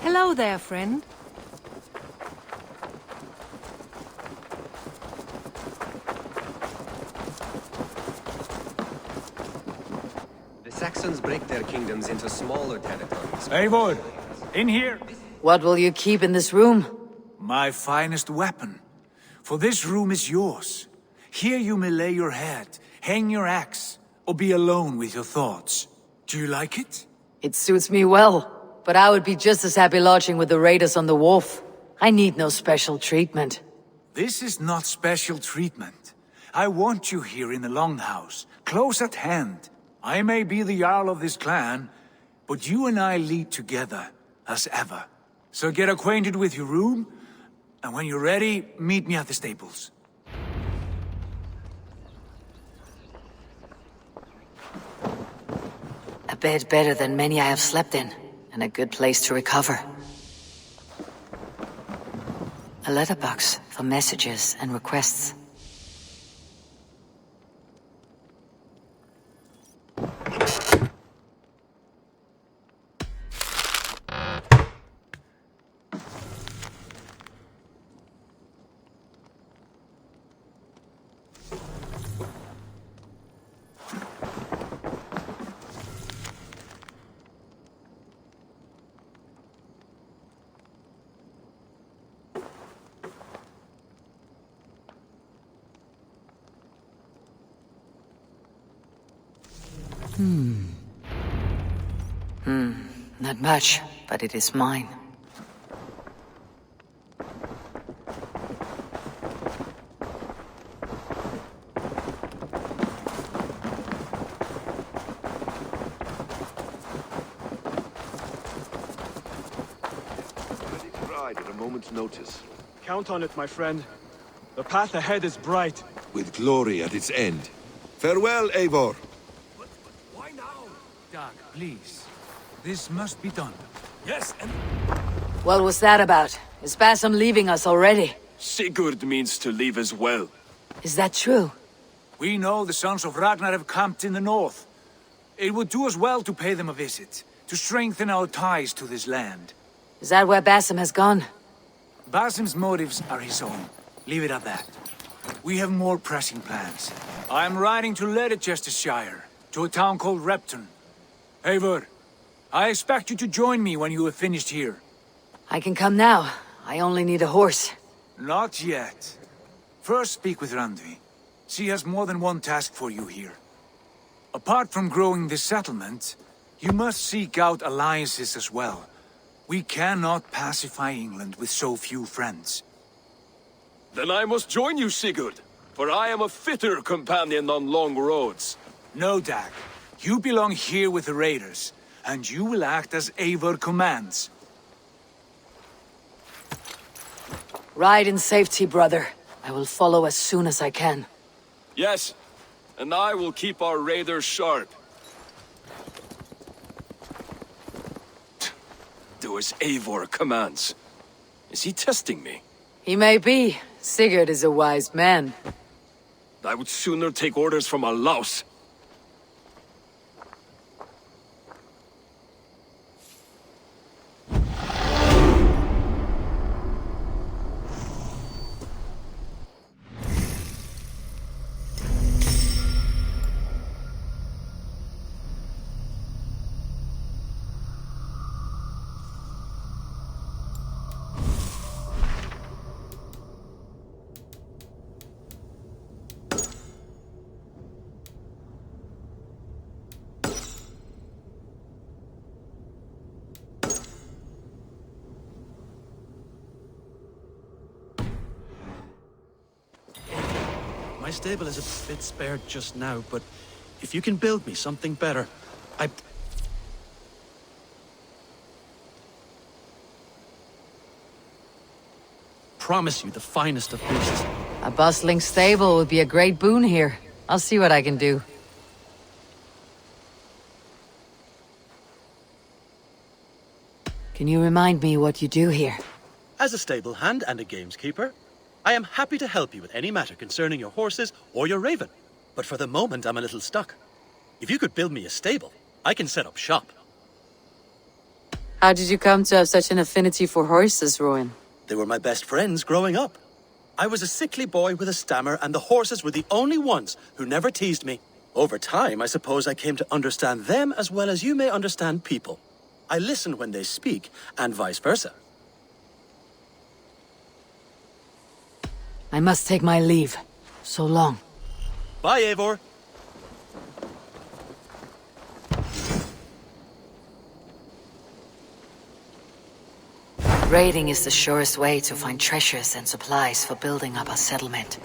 Hello there, friend. The Saxons break their kingdoms into smaller territories. Eivor, in here! What will you keep in this room? My finest weapon. For this room is yours. Here you may lay your head, hang your axe, or be alone with your thoughts. Do you like it? It suits me well, but I would be just as happy lodging with the raiders on the wharf. I need no special treatment. This is not special treatment. I want you here in the Longhouse, close at hand. I may be the Jarl of this clan, but you and I lead together, as ever. So get acquainted with your room, and when you're ready, meet me at the stables. A bed better than many I have slept in, and a good place to recover. A letterbox for messages and requests. Not much, but it is mine. Ready to ride at a moment's notice. Count on it, my friend. The path ahead is bright. With glory at its end. Farewell, Eivor. But why now? Dag, please. This must be done. Yes, and... What was that about? Is Basim leaving us already? Sigurd means to leave as well. Is that true? We know the sons of Ragnar have camped in the north. It would do us well to pay them a visit, to strengthen our ties to this land. Is that where Basim has gone? Basim's motives are his own. Leave it at that. We have more pressing plans. I am riding to Ledecesтершир, to a town called Repton. Eivor, I expect you to join me when you have finished here. I can come now. I only need a horse. Not yet. First speak with Randvi. She has more than one task for you here. Apart from growing this settlement, you must seek out alliances as well. We cannot pacify England with so few friends. Then I must join you, Sigurd, for I am a fitter companion on long roads. No, Dag. You belong here with the raiders, and you will act as Eivor commands. Ride in safety, brother. I will follow as soon as I can. Yes, and I will keep our raiders sharp. Do as Eivor commands. Is he testing me? He may be. Sigurd is a wise man. I would sooner take orders from a louse. My stable is a bit spared just now, but if you can build me something better, I promise you the finest of beasts. A bustling stable would be a great boon here. I'll see what I can do. Can you remind me what you do here? As a stable hand and a gameskeeper, I am happy to help you with any matter concerning your horses or your raven. But for the moment, I'm a little stuck. If you could build me a stable, I can set up shop. How did you come to have such an affinity for horses, Rowan? They were my best friends growing up. I was a sickly boy with a stammer, and the horses were the only ones who never teased me. Over time, I suppose I came to understand them as well as you may understand people. I listen when they speak, and vice versa. I must take my leave. So long. Bye, Eivor. Raiding is the surest way to find treasures and supplies for building up a settlement.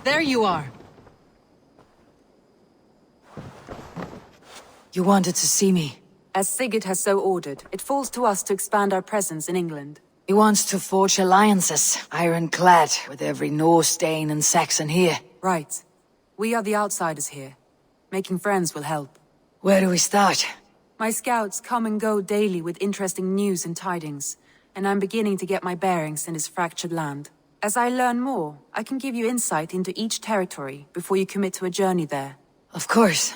There you are. You wanted to see me. As Sigurd has so ordered, it falls to us to expand our presence in England. He wants to forge alliances, ironclad, with every Norse, Dane and Saxon here. Right. We are the outsiders here. Making friends will help. Where do we start? My scouts come and go daily with interesting news and tidings, and I'm beginning to get my bearings in this fractured land. As I learn more, I can give you insight into each territory before you commit to a journey there. Of course.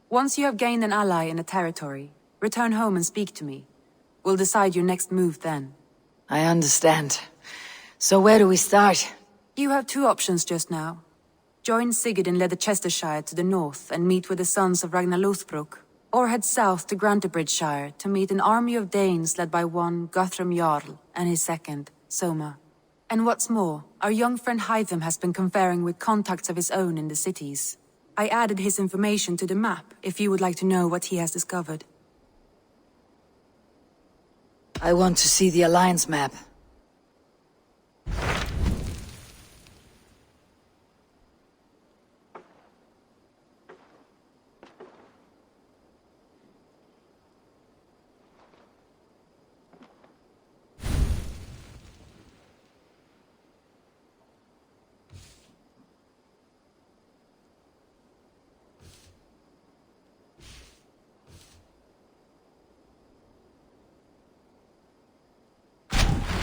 Once you have gained an ally in a territory, return home and speak to me. We'll decide your next move then. I understand. So where do we start? You have two options just now. Join Sigurd in Ledecesтерshire to the north and meet with the sons of Ragnar, or head south to Grantebridgesshire to meet an army of Danes led by one Guthrum Jarl and his second, Soma. And what's more, our young friend Hytham has been conferring with contacts of his own in the cities. I added his information to the map, if you would like to know what he has discovered. I want to see the Alliance map.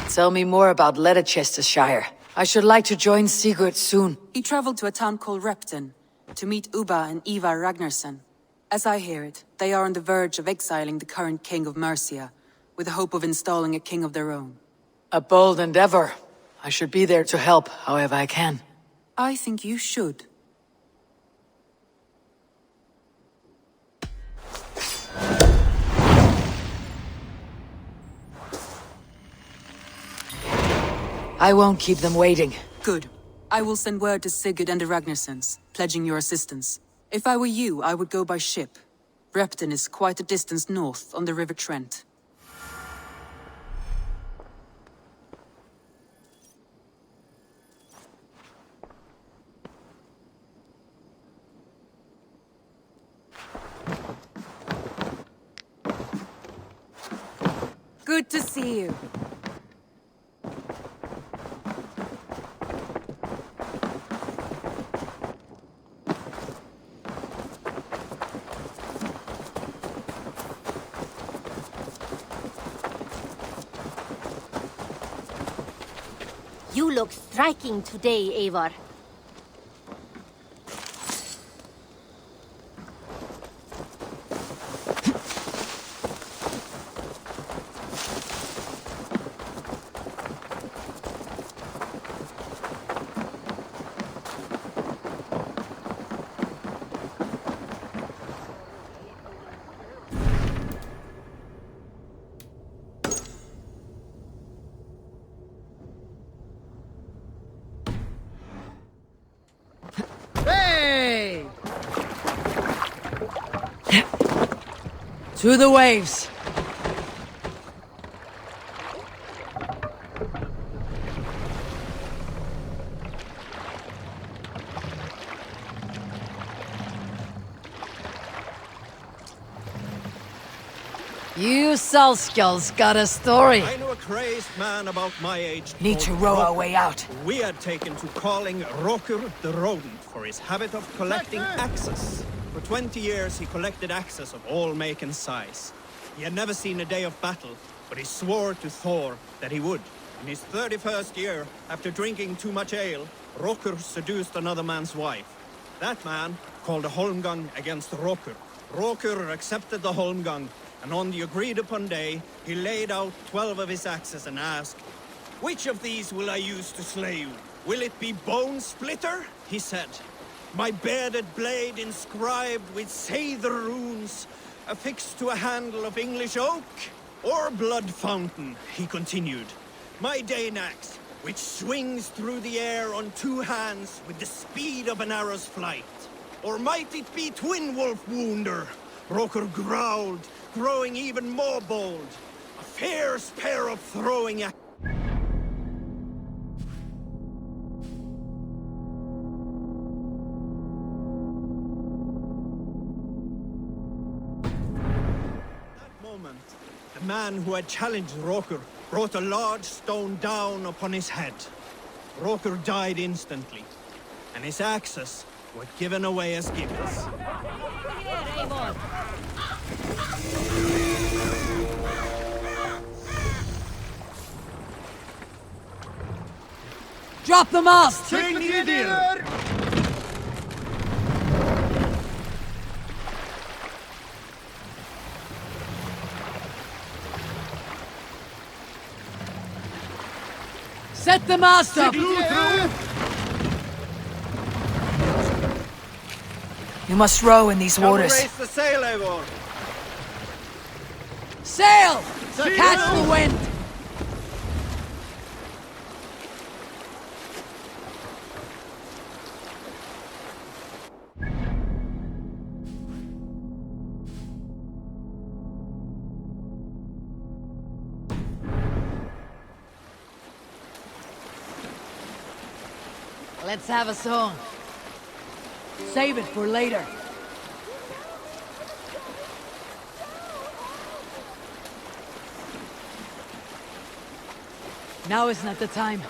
Tell me more about Ledecestershire. I should like to join Sigurd soon. He traveled to a town called Repton to meet Ubba and Ivar Ragnarsson. As I hear it, they are on the verge of exiling the current king of Mercia, with the hope of installing a king of their own. A bold endeavor. I should be there to help, however I can. I think you should. I won't keep them waiting. Good. I will send word to Sigurd and the Ragnarssons, pledging your assistance. If I were you, I would go by ship. Repton is quite a distance north on the River Trent. Good to see you. You look striking today, Eivor. To the waves. You Salskulls got a story. I know a crazed man about my age. Need to called row our Roker. way out. We had taken to calling Roker the rodent for his habit of collecting axes. For 20 years he collected axes of all make and size. He had never seen a day of battle, but he swore to Thor that he would. In his 31st year, after drinking too much ale, Roker seduced another man's wife. That man called a holmgang against Roker. Roker accepted the holmgang, and on the agreed-upon day, he laid out 12 of his axes and asked, "Which of these will I use to slay you? Will it be Bone Splitter?" he said. "My bearded blade inscribed with Seither runes, affixed to a handle of English oak? Or Blood Fountain," he continued. "My Dane axe, which swings through the air on 2 hands with the speed of an arrow's flight? Or might it be Twin Wolf Wounder?" Roker growled, growing even more bold. "A fierce pair of throwing axes." The man who had challenged Roker brought a large stone down upon his head. Roker died instantly, and his axes were given away as gifts. Eivor. Drop the mast! Set the mast up! You must row in these waters. Raise the sail, Eivor. Sail! Catch the wind! Let's have a song. Save it for later. Now is not the time.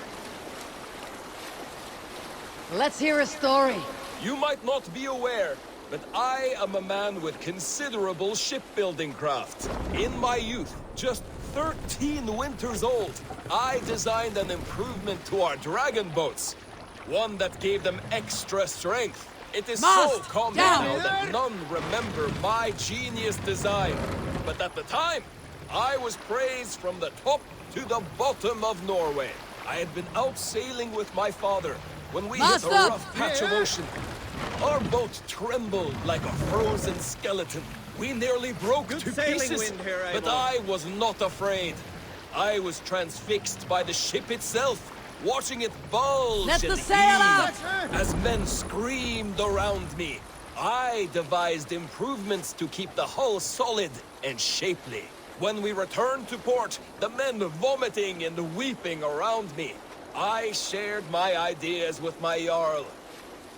Let's hear a story. You might not be aware, but I am a man with considerable shipbuilding craft. In my youth, just 13 winters old, I designed an improvement to our dragon boats. One that gave them extra strength. It is so common now that none remember my genius design. But at the time, I was praised from the top to the bottom of Norway. I had been out sailing with my father when we hit a rough patch of ocean. Our boat trembled like a frozen skeleton. We nearly broke to pieces, but I was not afraid. I was transfixed by the ship itself, watching it bulge Let and the sail out! as men screamed around me. I devised improvements to keep the hull solid and shapely. When we returned to port, the men vomiting and weeping around me, I shared my ideas with my Jarl.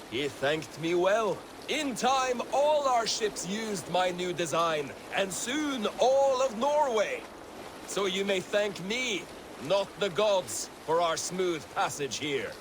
He thanked me well. In time, all our ships used my new design, and soon all of Norway. So you may thank me, not the gods, for our smooth passage here.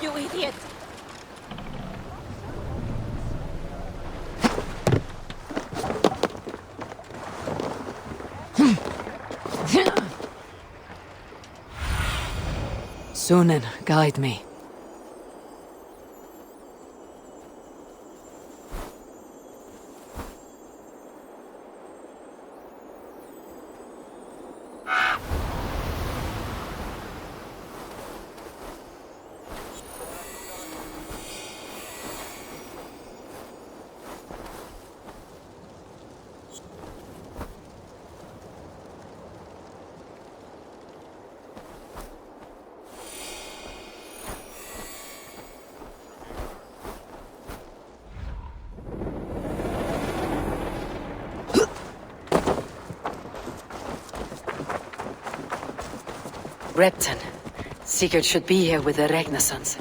you idiot! Sunan, guide me. Repton. Sigurd should be here with the Ragnarsons.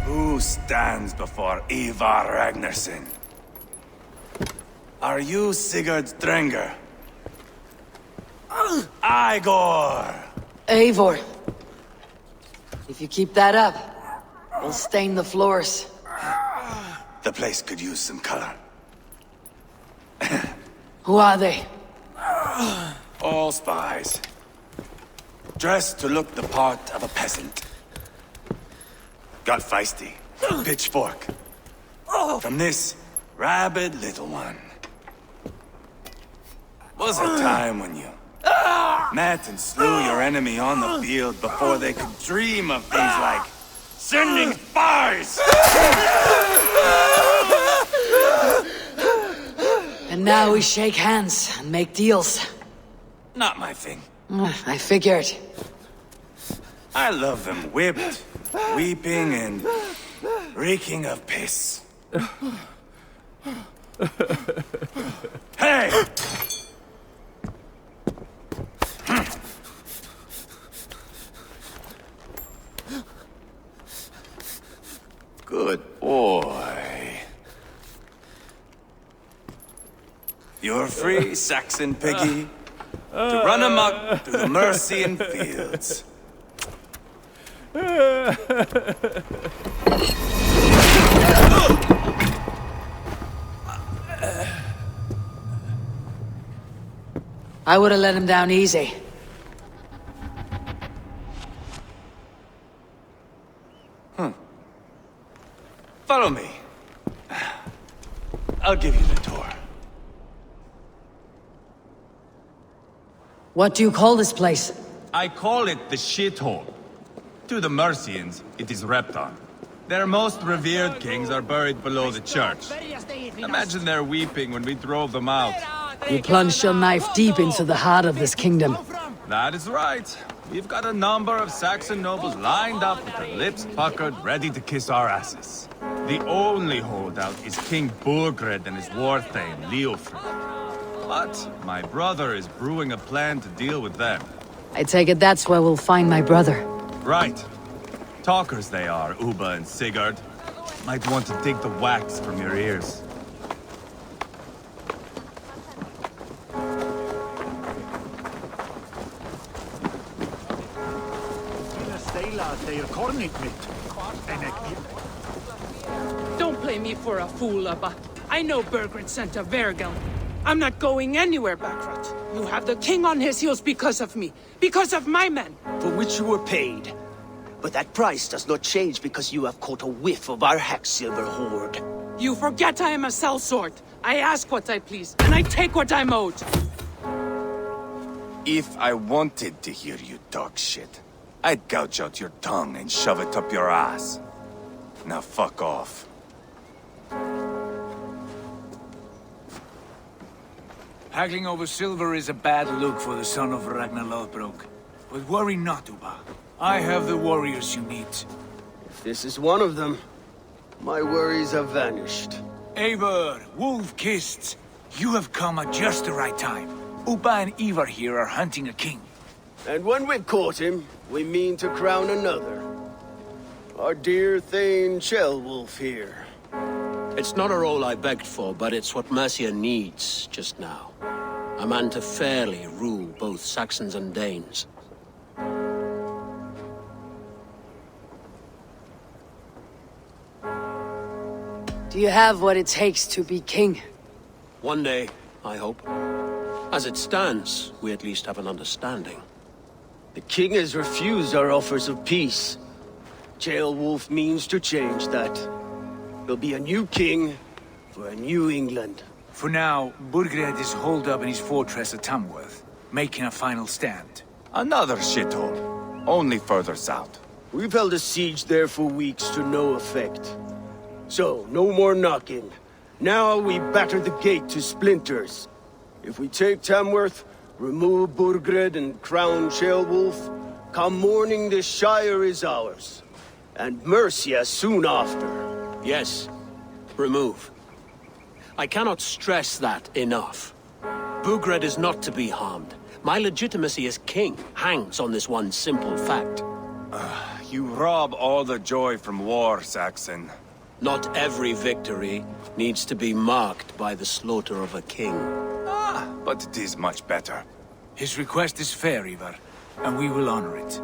Who stands before Eivor Ragnarsson? Are you Sigurd's Drenger? Igor! Eivor. If you keep that up, we'll stain the floors. The place could use some color. Who are they? All spies. Dressed to look the part of a peasant. Got feisty. Pitchfork. From this rabid little one. Was a time when you met and slew your enemy on the field before they could dream of things like sending spies! And now we shake hands and make deals. Not my thing. I figured. I love them whipped, weeping, and reeking of piss. Hey! Good boy. You're free, Saxon piggy, to run amok through the Mercian fields. I would have let him down easy. Follow me. I'll give you the tour. What do you call this place? I call it the shithole. To the Mercians, it is Repton. Their most revered kings are buried below the church. Imagine their weeping when we drove them out. You plunged your knife deep into the heart of this kingdom. That is right. We've got a number of Saxon nobles lined up with their lips puckered, ready to kiss our asses. The only holdout is King Burgreda and his war thane, Leofric. But my brother is brewing a plan to deal with them. I take it that's where we'll find my brother. Right. Talkers they are, Uba and Sigurd. Might want to dig the wax from your ears. Don't play me for a fool, Abba. I know Burgred sent a Vergel. I'm not going anywhere, Backrot. You have the king on his heels because of me. Because of my men. For which you were paid. But that price does not change because you have caught a whiff of our Hacksilver hoard. You forget I am a sellsword. I ask what I please, and I take what I'm owed. If I wanted to hear you talk shit, I'd gouge out your tongue and shove it up your ass. Now fuck off. Haggling over silver is a bad look for the son of Ragnar. But worry not, Uba. I have the warriors you need. If this is one of them, my worries have vanished. Eivor, wolf-kissed, you have come at just the right time. Uba and Eivor here are hunting a king. And when we've caught him, we mean to crown another. Our dear Thane Kjellwulf here. It's not a role I begged for, but it's what Mercia needs just now. A man to fairly rule both Saxons and Danes. Do you have what it takes to be king? One day, I hope. As it stands, we at least have an understanding. The king has refused our offers of peace. Kjellwulf means to change that. There'll be a new king for a new England. For now, Burgred is holed up in his fortress at Tamworth, making a final stand. Another shithole. Only further south. We've held a siege there for weeks to no effect. So, no more knocking. Now we batter the gate to splinters. If we take Tamworth, remove Burgred and crown Kjellwulf, come morning the Shire is ours. And Mercia soon after. Yes, remove. I cannot stress that enough. Burgred is not to be harmed. My legitimacy as king hangs on this one simple fact. You rob all the joy from war, Saxon. Not every victory needs to be marked by the slaughter of a king. But it is much better. His request is fair, Eivor, and we will honor it.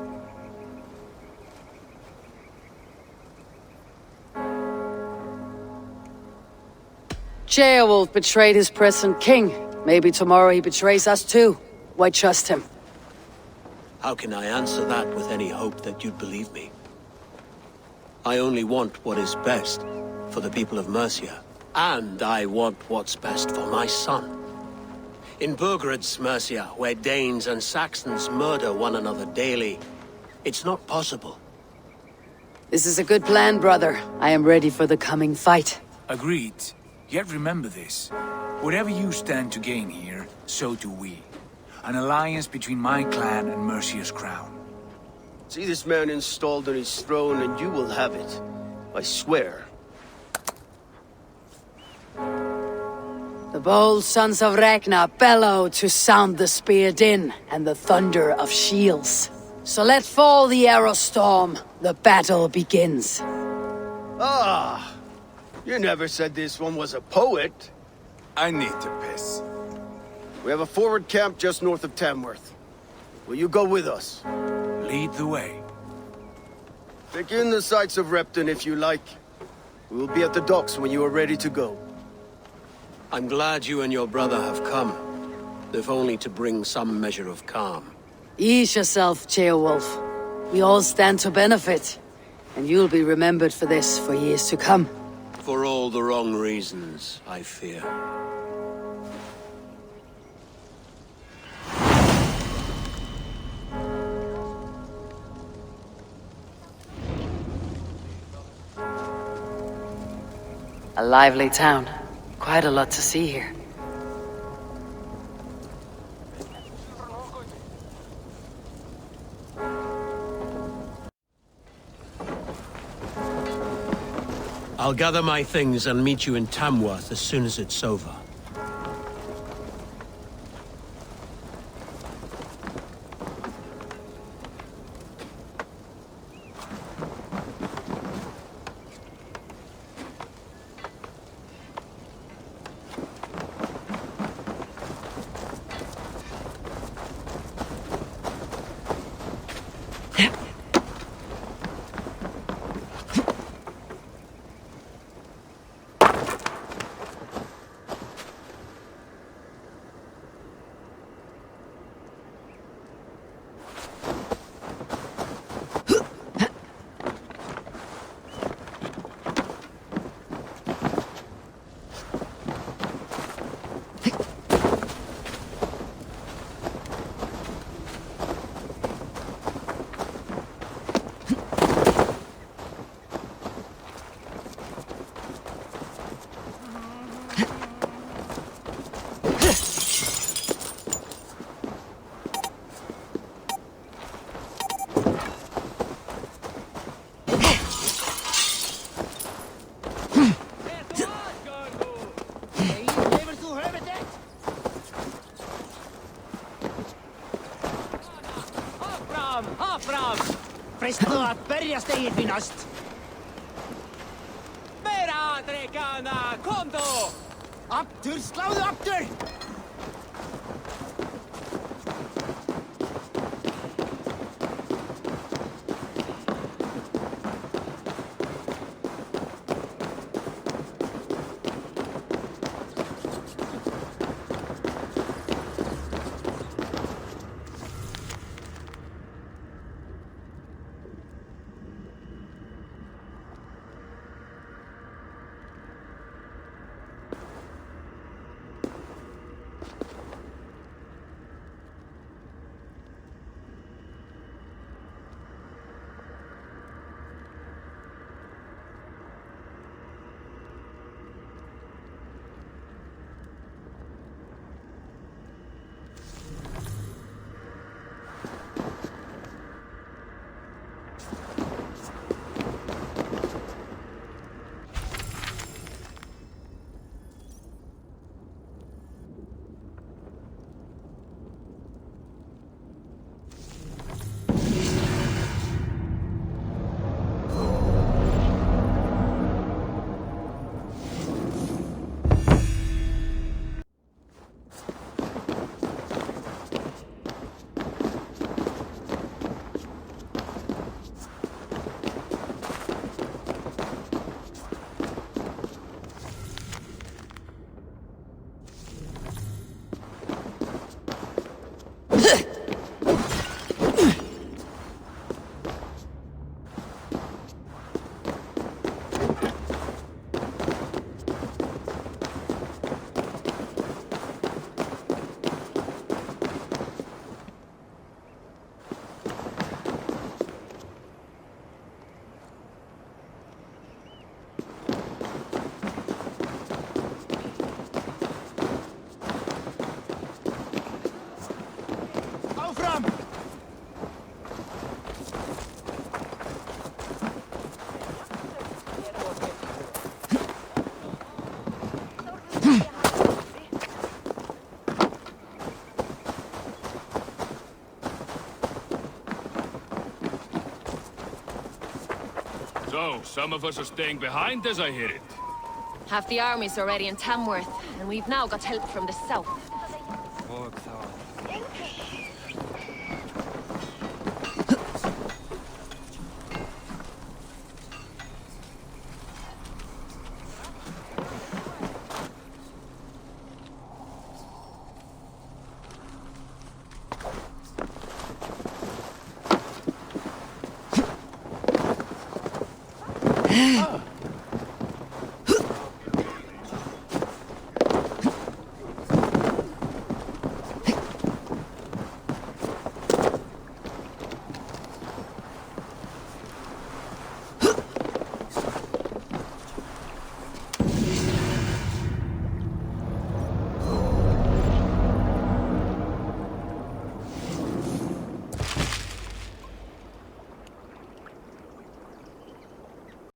Kjellwulf betrayed his present king. Maybe tomorrow he betrays us too. Why trust him? How can I answer that with any hope that you'd believe me? I only want what is best for the people of Mercia. And I want what's best for my son. In Burgred's Mercia, where Danes and Saxons murder one another daily, it's not possible. This is a good plan, brother. I am ready for the coming fight. Agreed. Yet remember this. Whatever you stand to gain here, so do we. An alliance between my clan and Mercia's crown. See this man installed on his throne and you will have it. I swear. The bold sons of Ragnar bellow to sound the spear din and the thunder of shields. So let fall the arrow storm. The battle begins. Ah! You never said this one was a poet. I need to piss. We have a forward camp just north of Tamworth. Will you go with us? Lead the way. Take in the sights of Repton if you like. We'll be at the docks when you are ready to go. I'm glad you and your brother have come, if only to bring some measure of calm. Ease yourself, Ceolwulf. We all stand to benefit, and you'll be remembered for this for years to come. For all the wrong reasons, I fear. A lively town. Quite a lot to see here. I'll gather my things and meet you in Tamworth as soon as it's over. Fristðu að berjast eigin finnast. Meira drekana, komdu! Aftur, sláðu aftur! So, some of us are staying behind as I hear it. Half the army's already in Tamworth, and we've now got help from the south. Ah,